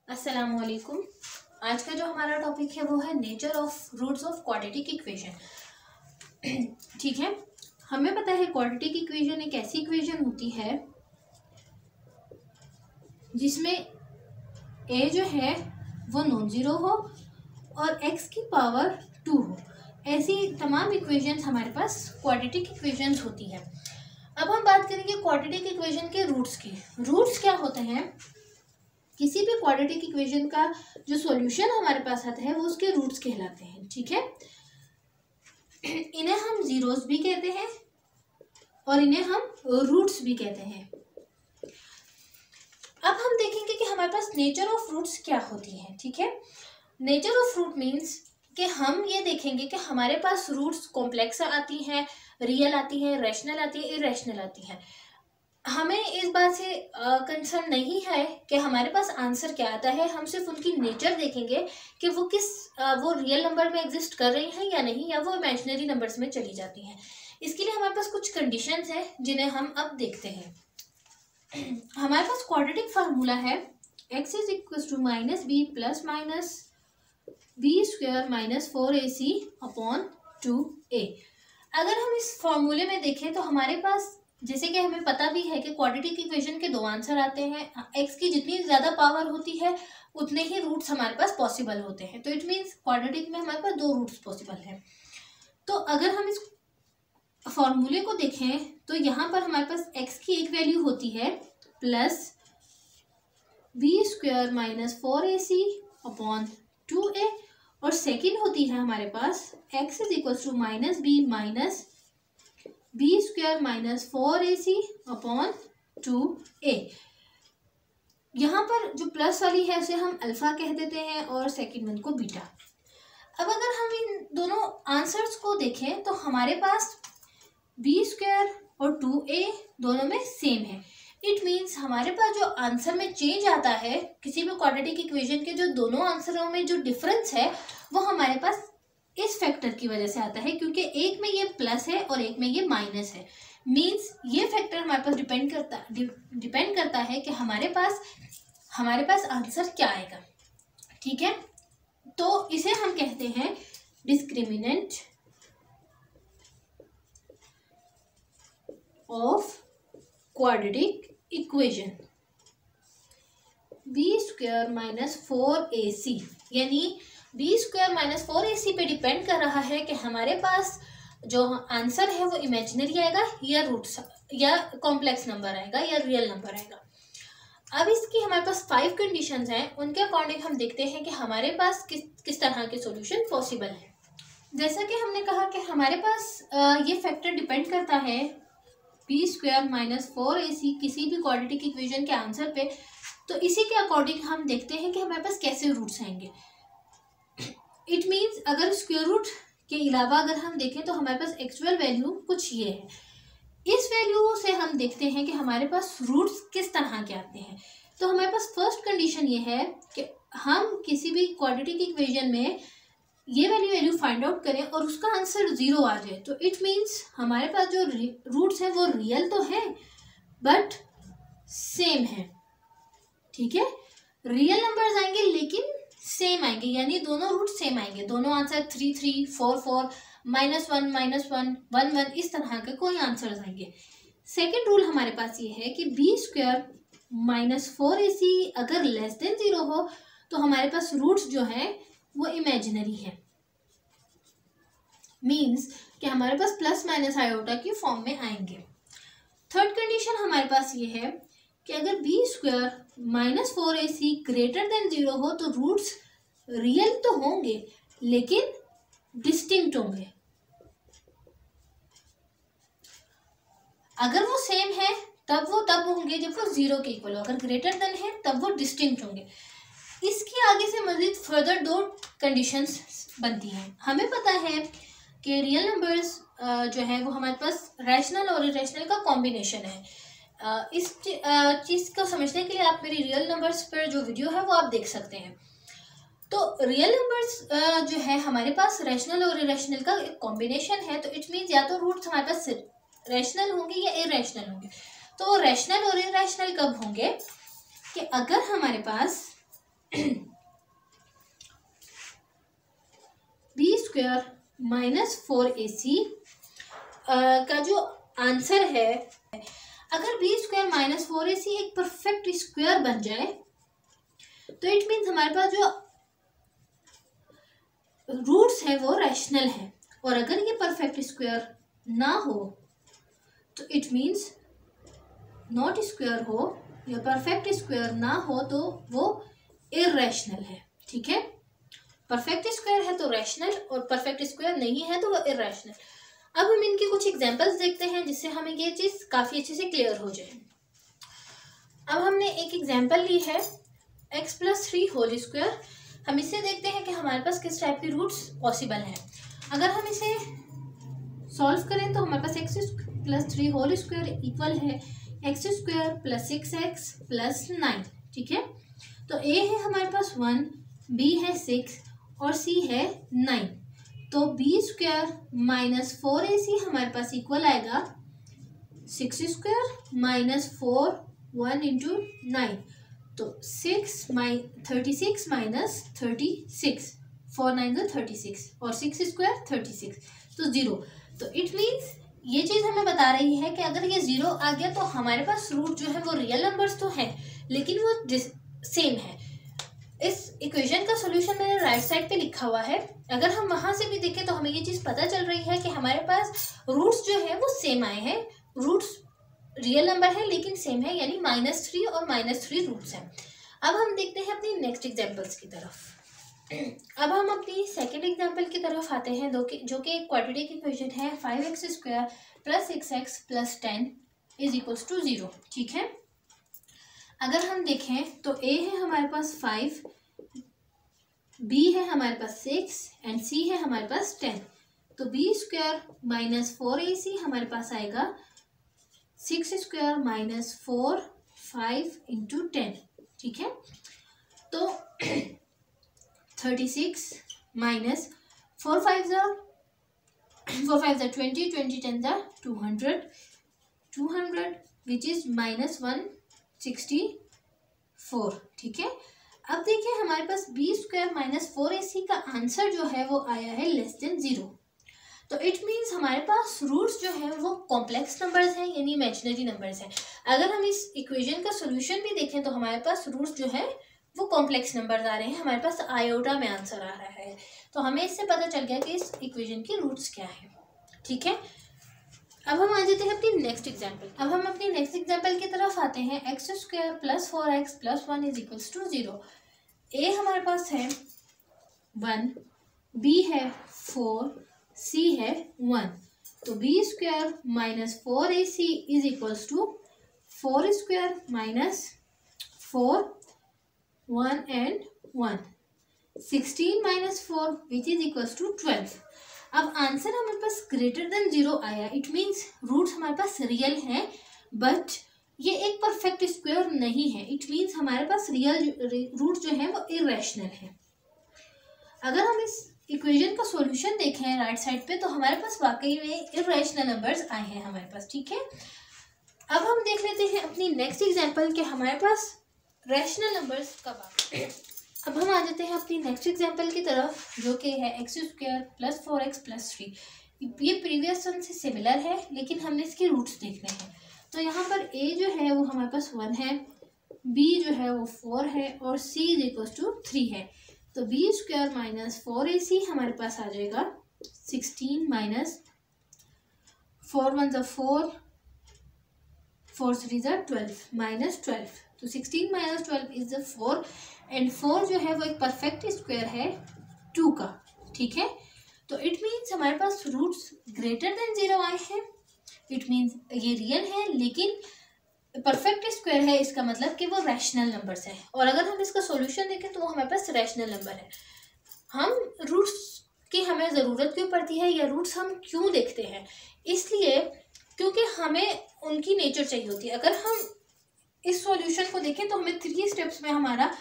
अस्सलामुअलैकुम। आज का जो हमारा टॉपिक है वो है nature of roots of quadratic equation. ठीक है, हमें पता है क्वाड्रेटिक इक्वेशन एक ऐसी इक्वेशन होती है जिसमें ए जो है वो नॉन ज़ीरो हो और एक्स की पावर 2 हो। ऐसी तमाम इक्वेशंस हमारे पास क्वाड्रेटिक इक्वेशंस होती है। अब हम बात करेंगे क्वाड्रेटिक इक्वेशन के रूट्स की। रूट्स क्या होते हैं? किसी भी क्वाड्रेटिक इक्वेशन का जो सॉल्यूशन हमारे पास आता है वो उसके रूट्स कहलाते हैं। ठीक है, इन्हें हम जीरोस भी कहते हैं और इन्हें हम रूट्स भी कहते हैं। अब हम देखेंगे कि हमारे पास नेचर ऑफ रूट्स क्या होती है। ठीक है, नेचर ऑफ रूट मीन्स कि हम ये देखेंगे कि हमारे पास रूट्स कॉम्प्लेक्स आती हैं, रियल आती हैं, रैशनल आती है, इरेशनल आती है। हमें इस बात से कंसर्न नहीं है कि हमारे पास आंसर क्या आता है। हम सिर्फ उनकी नेचर देखेंगे कि वो वो रियल नंबर में एग्जिस्ट कर रही हैं या नहीं, या वो इमेजिनरी नंबर्स में चली जाती हैं। इसके लिए हमारे पास कुछ कंडीशंस हैं जिन्हें हम अब देखते हैं। हमारे पास क्वाड्रेटिक फार्मूला है x is equal to minus B plus minus B square minus 4ac upon 2a। अगर हम इस फॉर्मूले में देखें तो हमारे पास, जैसे कि हमें पता भी है कि क्वाड्रेटिक इक्वेशन के दो आंसर आते हैं। x की जितनी ज़्यादा पावर होती है उतने ही रूट्स हमारे पास पॉसिबल होते हैं। तो इट मीन्स क्वाड्रेटिक में हमारे पास दो रूट्स पॉसिबल हैं। तो अगर हम इस फॉर्मूले को देखें तो यहाँ पर हमारे पास x की एक वैल्यू होती है plus B square minus 4ac upon 2a, और सेकेंड होती है हमारे पास x is equal to minus B minus B square minus 4ac upon 2a। यहाँ पर जो प्लस वाली है उसे हम अल्फा कह देते हैं और सेकेंड वन को बीटा। अब अगर हम इन दोनों आंसर्स को देखें तो हमारे पास बी स्क्वायर और 2a दोनों में सेम है। इट मीन्स हमारे पास जो आंसर में चेंज आता है किसी भी क्वाड्रेटिक इक्वेशन के, जो दोनों आंसरों में जो डिफरेंस है वो हमारे पास इस फैक्टर की वजह से आता है, क्योंकि एक में ये प्लस है और एक में ये माइनस है। मीन्स ये फैक्टर हमारे पास डिपेंड करता है कि हमारे पास आंसर क्या आएगा। ठीक है, तो इसे हम कहते हैं discriminant of quadratic equation B square minus 4ac, यानी बी स्क्वायर माइनस 4ac पे डिपेंड कर रहा है कि हमारे पास जो आंसर है वो इमेजिनरी आएगा या रूट्स या कॉम्प्लेक्स नंबर आएगा या रियल नंबर आएगा। अब इसकी हमारे पास 5 कंडीशंस हैं, उनके अकॉर्डिंग हम देखते हैं कि हमारे पास किस तरह के सॉल्यूशन पॉसिबल है। जैसा कि हमने कहा कि हमारे पास ये फैक्टर डिपेंड करता है बी स्क्वायर माइनस 4ac किसी भी क्वाड्रेटिक इक्वेशन के आंसर पे, तो इसी के अकॉर्डिंग हम देखते हैं कि हमारे पास कैसे रूट्स आएंगे। इट मीन्स अगर स्क्वायर रूट के अलावा अगर हम देखें तो हमारे पास एक्चुअल वैल्यू कुछ ये है। इस वैल्यू से हम देखते हैं कि हमारे पास रूट्स किस तरह के आते हैं। तो हमारे पास फर्स्ट कंडीशन ये है कि हम किसी भी क्वाड्रेटिक इक्वेशन में ये वैल्यू फाइंड आउट करें और उसका आंसर 0 आ जाए। तो इट मीन्स हमारे पास जो रूट्स हैं वो रियल तो है बट सेम है। ठीक है, रियल नंबर्स आएंगे लेकिन सेम आएंगे, यानी दोनों रूट सेम आएंगे। दोनों आंसर 3 3 4 4 -1 -1 1 1 इस तरह के कोई आंसर्स आएंगे। सेकेंड रूल हमारे पास ये है कि बी स्क्वायर माइनस 4ac अगर लेस देन 0 हो तो हमारे पास रूट्स जो हैं वो इमेजिनरी है। मीन्स कि हमारे पास प्लस माइनस आयोटा की फॉर्म में आएंगे। थर्ड कंडीशन हमारे पास ये है कि अगर B square minus 4ac greater than 0 हो तो रूट्स रियल तो होंगे लेकिन डिस्टिंक्ट होंगे। अगर वो सेम है तब होंगे जब वो 0 के इक्वल हो, अगर ग्रेटर देन है तब वो डिस्टिंक्ट होंगे। इसके आगे से मजीद फर्दर 2 कंडीशंस बनती हैं। हमें पता है कि रियल नंबर्स जो है वो हमारे पास रैशनल और इरेशनल का कॉम्बिनेशन है। इस चीज़ को समझने के लिए आप मेरी रियल नंबर्स पर जो वीडियो है वो आप देख सकते हैं। तो रियल नंबर्स जो है हमारे पास रैशनल और इरेशनल का एक कॉम्बिनेशन है। तो इट मीन्स या तो रूट्स हमारे पास रैशनल होंगे या इरेशनल होंगे। तो रैशनल और इरेशनल कब होंगे कि अगर हमारे पास बी स्क्वायर माइनस 4ac का जो आंसर है, अगर बी स्क्वायर माइनस 4ac एक परफेक्ट स्क्वायर बन जाए तो इट मीन्स हमारे पास जो रूट्स है वो रैशनल है, और अगर ये परफेक्ट स्क्वायर ना हो तो इट मीन्स नॉट स्क्वायर हो या परफेक्ट स्क्वायर ना हो तो वो इररेशनल है। ठीक है, परफेक्ट स्क्वायर है तो रैशनल और परफेक्ट स्क्वायर नहीं है तो वो इररेशनल। अब हम इनके कुछ एग्जांपल्स देखते हैं जिससे हमें ये चीज़ काफ़ी अच्छे से क्लियर हो जाए। अब हमने एक एग्जांपल ली है x+3 होल स्क्वायर। हम इससे देखते हैं कि हमारे पास किस टाइप के रूट्स पॉसिबल हैं। अगर हम इसे सॉल्व करें तो हमारे पास x+3 होल स्क्वायर इक्वल है x² + 6x + 9। ठीक है, तो a है हमारे पास 1, b है 6 और c है 9। तो b² माइनस 4ac हमारे पास इक्वल आएगा 6² माइनस 4 1 इंटू 9, तो 36 माइनस 36, 4 9 36 और 6² 36, तो 0। तो इट मीन्स ये चीज़ हमें बता रही है कि अगर ये 0 आ गया तो हमारे पास रूट जो है वो रियल नंबर्स तो हैं लेकिन वो सेम है। इस इक्वेशन का सॉल्यूशन मैंने राइट साइड पे लिखा हुआ है। अगर हम वहाँ से भी देखें तो हमें ये चीज़ पता चल रही है कि हमारे पास रूट्स जो है वो सेम आए हैं, रूट्स रियल नंबर है लेकिन सेम है, यानी -3 और -3 रूट्स हैं। अब हम देखते हैं अपनी नेक्स्ट एग्जाम्पल्स की तरफ। अब हम अपनी सेकेंड एग्जाम्पल की तरफ आते हैं जो कि एक क्वाड्रेटिक इक्वेशन है 5x² + 6x + 10 = 0। ठीक है, अगर हम देखें तो a है हमारे पास 5, b है हमारे पास 6 एंड c है हमारे पास 10। तो b² माइनस 4ac हमारे पास आएगा 6² माइनस 4 5 इंटू 10। ठीक है, तो 36 माइनस 4 5 20, 20 10 200, 200 विच इज -164। ठीक है, अब देखिए हमारे पास b² माइनस 4ac का आंसर जो है वो आया है <0। तो इट मीन्स हमारे पास रूट्स जो है वो कॉम्प्लेक्स नंबर्स हैं, यानी इमेजिनरी नंबर्स हैं। अगर हम इस इक्वेशन का सोल्यूशन भी देखें तो हमारे पास रूट्स जो है वो कॉम्प्लेक्स नंबर्स आ रहे हैं, हमारे पास आयोटा में आंसर आ रहा है। तो हमें इससे पता चल गया कि इस इक्वेशन की रूट्स क्या है। ठीक है, अब हम आ जाते हैं अपनी नेक्स्ट एग्जाम्पल। अब हम अपनी नेक्स्ट एग्जाम्पल की तरफ आते हैं x² + 4x + 1 = 0। a हमारे पास है 1, b है 4, c है 1। तो b² minus 4ac = 4² minus 4 1 and 1, 16 minus 4 which is equals to 12। अब आंसर हमारे पास <0 आया, इट मीन्स रूट्स हमारे पास रियल हैं बट ये एक परफेक्ट स्क्वायर नहीं है। इट मीन्स हमारे पास रियल रूट जो है वो इरेशनल है। अगर हम इस इक्वेशन का सॉल्यूशन देखें राइट साइड पे तो हमारे पास वाकई में इरेशनल नंबर्स आए हैं हमारे पास। ठीक है, अब हम देख लेते हैं अपनी नेक्स्ट एग्जांपल कि हमारे पास रैशनल नंबर्स कब आते हैं। अब हम आ जाते हैं अपनी नेक्स्ट एग्जांपल की तरफ जो कि है x² + 4x + 3। ये प्रीवियस वन से सिमिलर है लेकिन हमने इसके रूट्स देखने हैं। तो यहाँ पर a जो है वो हमारे पास 1 है, b जो है वो 4 है और c = 3 है। तो b² माइनस 4ac हमारे पास आ जाएगा 16 माइनस 4 1 4 4 3 12 माइनस 12। तो 16 माइनस 12 इज 4 एंड 4 जो है वो एक परफेक्ट स्क्वायर है 2 का। ठीक है, तो इट मीन्स हमारे पास रूट्स <0 आए हैं। इट मीन्स ये रियल है लेकिन परफेक्ट स्क्वायर है, इसका मतलब कि वो रैशनल नंबर्स हैं। और अगर हम इसका सॉल्यूशन देखें तो वो हमारे पास रैशनल नंबर है। हम रूट्स की हमें ज़रूरत क्यों पड़ती है या रूट्स हम क्यों देखते हैं, इसलिए क्योंकि हमें उनकी नेचर चाहिए होती है। अगर हम इस सॉल्यूशन को देखें तो हमें 3 स्टेप्स में हमारा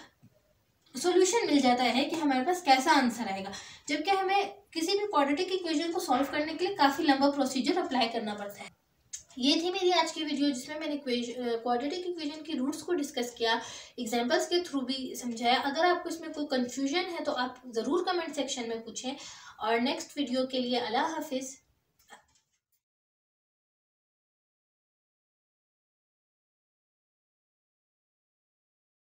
सॉल्यूशन मिल जाता है कि हमारे पास कैसा आंसर आएगा, जबकि हमें किसी भी क्वाड्रेटिक इक्वेशन को सॉल्व करने के लिए काफ़ी लंबा प्रोसीजर अप्लाई करना पड़ता है। ये थी मेरी आज की वीडियो जिसमें मैंने क्वाड्रेटिक इक्वेशन की रूट्स को डिस्कस किया, एग्जांपल्स के थ्रू भी समझाया। अगर आपको इसमें कोई कंफ्यूजन है तो आप ज़रूर कमेंट सेक्शन में पूछें। और नेक्स्ट वीडियो के लिए अल्लाह हाफिज़।